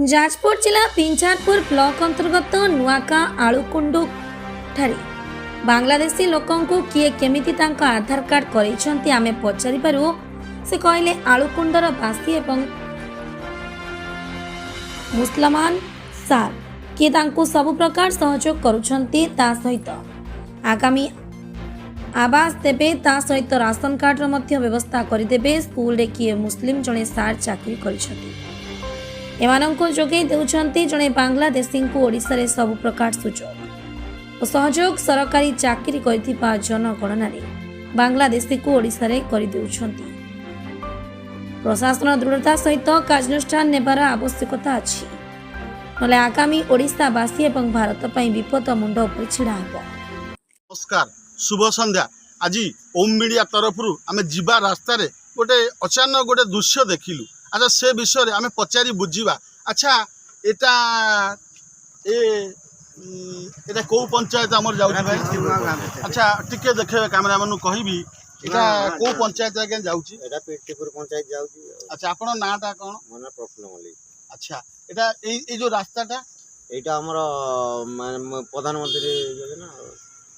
जाजपुर जिला पिंचारपुर ब्लॉक अंतर्गत नुआका आलुकुंडू ठारे बांग्लादेशी लोकन को किए केमिति तांका आधार कार्ड करेछंती आमे पचारि पारू से कहले आलुकुंडर बासी एवं मुसलमान सार किए तांको सब प्रकार सहयोग करुछंती ता सहित आगामी आवास देबे ता सहित राशन कार्ड रो व्यवस्था करदेबे। स्कूल रे किए मुस्लिम जने सार चाकरी करिछंती एमानंको जोगे देउछंती जने बांग्लादेशी को ओडिसा रे सब प्रकार सुजोग और सहयोग सरकारी चाकरी करिथिबा जनगणना रे बांग्लादेशी को ओडिसा रे करि देउछंती। प्रशासन दृढ़ता सहित कार्यानुष्ठान नेबार आवश्यकता अछि नले आगामी ओडिसावासी एवं भारत पई विपद मुंड उपर छिड़ा हेबो। नमस्कार, शुभ संध्या। आज ओम मीडिया तरफ आम जीवा रास्ता रे गोटे अचानक गोटे दृश्य देखिलु। अच्छा से विषय रे आम पचारि बुझीबा। अच्छा एटा एटा को पंचायत हमर जाउछि भाई? अच्छा टिके देखे कैमरा मानु कहबी एटा को पंचायत आगे जाउछि? एटा पीटीपुर पंचायत जाउछि। अच्छा आपन नाटा कोन? मना प्रफुल्ल मल्लिक। अच्छा एटा ए जो रास्ताटा एटा हमर प्रधानमंत्री योजना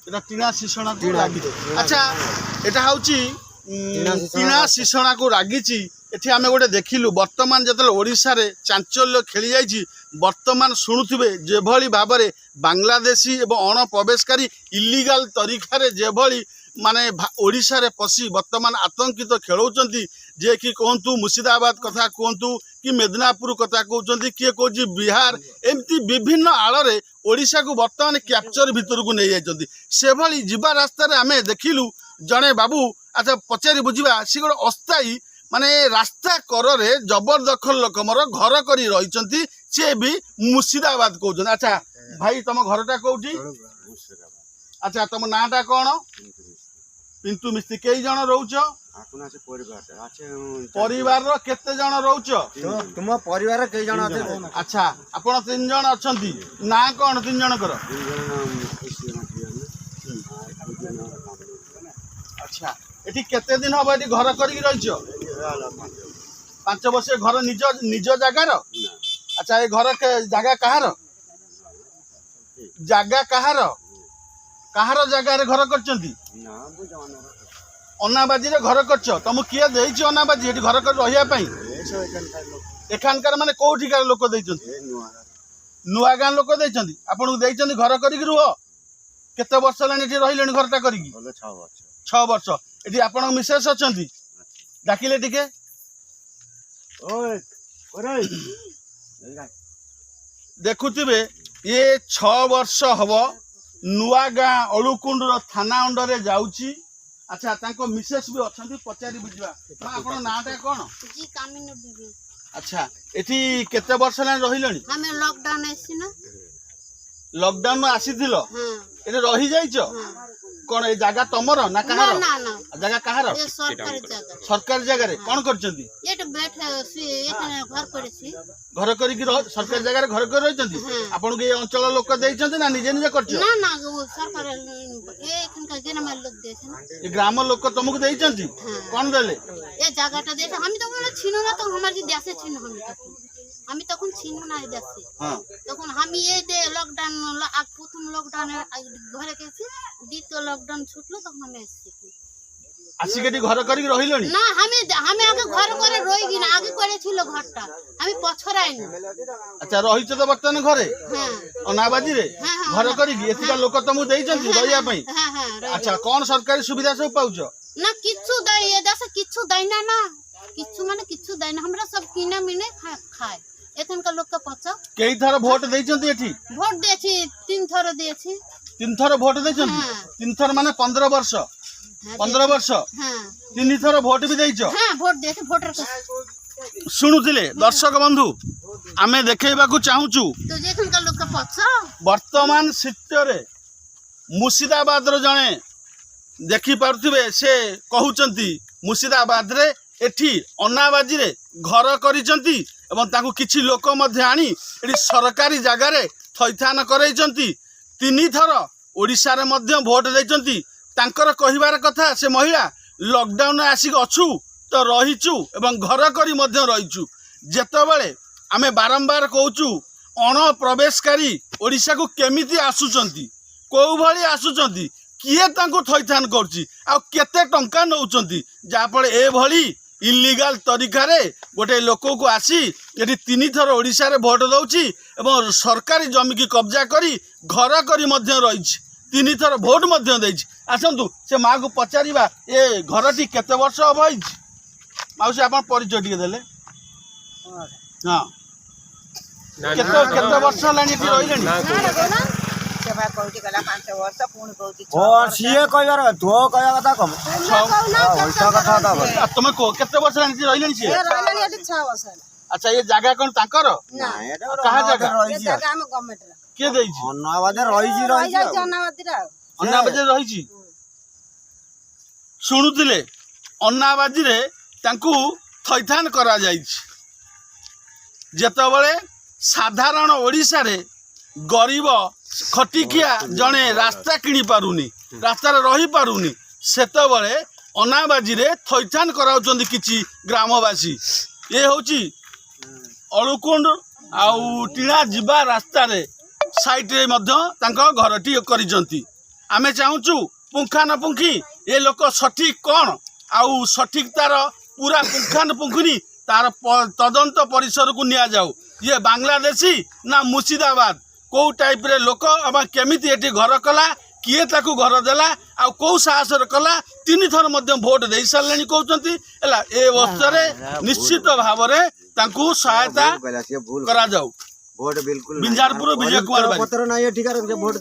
एटा टीना शिशणा को लागि। अच्छा एटा होउछि टीना शिशणा को रागिछि। एठी आमे गोटे देखिलु वर्तमान जतले ओडिसा रे चांचल्य खेली जाइछि। वर्तमान शुणुथिबे जेभली भाबरे बांग्लादेशी एवं अणप्रवेशकारी इलीगल तरीका रे जेभली माने ओडिसा रे पसी वर्तमान आतंकित खेलौचंती। जे कि कहंतु मुर्शिदाबाद कथा कहंतु कि मेदिनापुर कथा कहउचंती किए कहउछि बिहार एमती विभिन्न आଳରେ ओडिसा को वर्तमान कैप्चर भितर को नहीं जाइचंती। से भली जीवा रास्ता रे आमे देखिलु जने बाबू। अच्छा पचारि बुझीबा सी गोटे अस्थायी माने रास्ता करे जबरदखल लोकमर घर करी रहिचंती। से भी मुर्शिदाबाद कहउचंती। अच्छा भाई तुम घरटा कोउठी? अच्छा तुम नाटा कोन? पिंटू मिस्त्री। कई जन रहउछ? परिवार रो केते जन रहउछ? तुम परिवार कई जन अछे? अच्छा आपण तीन जन अछंती। ना कोन तीन जन कर? अच्छा एठी केते दिन हबो एठी घर करी रहिछ? 5 वर्ष। घर निज निज जगार? अच्छा ए घर के जगह कहार? जगह कहार? कहार जगह रे घर करचंती? अनाबाजी रे घर करछ? तुम किए देइछ अनाबाजी एठी घर कर रहिया पई? एखानकार माने कोठिकार लोक देइचंती? नुआ गां लोक देइचंती। आपन देइचंती घर करी रुह? केते वर्ष लानी एठी रहिलेनी घरटा करी? 6 वर्ष। एठी आपन मिसेस अछंती? डाकिले टिके। ओए ओरे देखुथिबे ये 6 वर्ष हबो नुआ गां अळुकुंड रो थाना अंडर रे जाउची। अच्छा तांको मिसेस भी अछंती पचारि बुझिबा। आपन नाटा कोन? जी कामिनो बीबी। अच्छा एठी केते वर्ष लानी रहिलेनी? हमें लॉकडाउन आसी ना। लॉकडाउन में आसीथिलो? हां एने रही जाइछो? कोन ए जागा तमर ना कहार? ना ना जागा कहार? ये सरकारी जगह। सरकारी जगह रे कोन करचंती? ये तो बैठ एखने घर पड़े छी। घर करी की सरकारी जगह रे घर कर रहिचंती? आपन के अंचल लोक देइचंती ना निजे निजे करछ? ना ना वो सरकार ये एखन का जेना में लोग देछ ना। ये ग्राम लोक तुमको देइचंती? कोन देले? ये जगहटा देछ हम तो बोले छिनो ना तो हमार जी देशे छिनो हम तখন छिनो ना देशे। हां तখন हम ये दे लॉकडाउन प्रथम लॉकडाउन घरे केछि द्वितीय लॉकडाउन छुटलो तो हम एसी आसिकेटी घर करी रहिलोनी? ना हमें आगे घर करे रोइगी ना आगे करे छिलो घरटा हम पछराई ना। अच्छा रहिछ तो बर्तन घरे? हां अनाबाजी रे घर करी की एतिका लोक तुमको देइचंती रहिया पई? हां हां। अच्छा कोन सरकारी सुविधा सब पाउछ? ना किछु दई ये दस किछु दैना ना किछु माने किछु दैना हमरा सब किना मिने खाए। एखन का लोक का पछ केई थर वोट देइचंती एठी? वोट देछि 3 थर देछि। 3 थर वोट देइचंती? 3 थर माने 15 वर्ष? 15 वर्ष? हां 3 थर वोट भी देइछ? हां वोट देछि। वोटर का शुणुथिले दर्शक बंधु आमे देखेबा को चाहूचु तो जेखन का लोक का पछ वर्तमान स्थिति मुर्शिदाबाद रो जणे देखि पारुथिबे से कहउचंती मुर्शिदाबाद रे एठी अनाबाजी रे घर करिचंती एवं ताकू किछि लोक मध्ये आनी एठी सरकारी जगह रे थैथान करैचंती। 3 थर ओडिसा रे मध्ये वोट देइचंती। तांकर कहिबार कथा से महिला लॉकडाउन आसिक अछु तो रहीचु एवं घर करी मध्ये रहीचु। जेतेबेले आमे बारंबार कहूचु अणप्रवेशकारी ओडिशा को केमिति आसुचंती को भली आसुचंती किए तांको थैथान करची आ केते टंका नउचंती जाफल ए भली इलीगल तरीका रे गोटे लोक को आसी ये 3 थर ओडिशा रे भोट दउची एवं सरकारी जमी की कब्जा करी घर करी मध्य रही 3 थर भोट मध्य देछि आसंतु से माँ को पचारिबा ए घरटी केते वर्ष हबई माउसी आपण परिचय टिके देले हां केते केते वर्ष लानी ती रहिलेनी सेवा कहूची गला 5 वर्ष पुणी कहूची सीए कहबार तो कहया कथा कम ओल्टा कथा ता तुम को केते वर्ष लानी ती रहिलेनी से रहलानी एटी 6 वर्ष अच्छा ये जगह कोन तांकर ना कहा जगह ये जगह हम गवर्नमेंट रा के देछि अन्नाबादे रही जाई जनावती रा अन्नाबाजी रही शुणुले अन्नाबाजी रे तांकू थैथान करा जेतबले साधारण ओडिशा रे गरीब खटिकिया जड़े रास्ता किणी पारुनी रास्ता रही पारुनी सेतबले अन्नाबाजी रे थैथान कराउचंदी किछि ग्रामवासी ये होची अळुकुंड आउ टीणा जिबा रास्ता रे साइड रे मध्य तांको घरटी करिसंती आमे चाहूचु पुंखानुपुंखी ये लोक सठिक कौन आउ सठिक तार पूरा पुंखानुपुंखी तार तदंत परिसर को निया जाऊ ये बांग्लादेशी ना मुर्शिदाबाद कौ टाइप रे लोक अब केमिति एटी घर कला किए ताकू घर देला आ कौ साहस कला 3 थर मध्य भोट दे सारे कहते ए अवस्था निश्चित भाव में तांकू सहायता करा जाऊ वोट बिल्कुल बिंजारपुर विजय कुमार पत्र नहीं है ठीक है वोट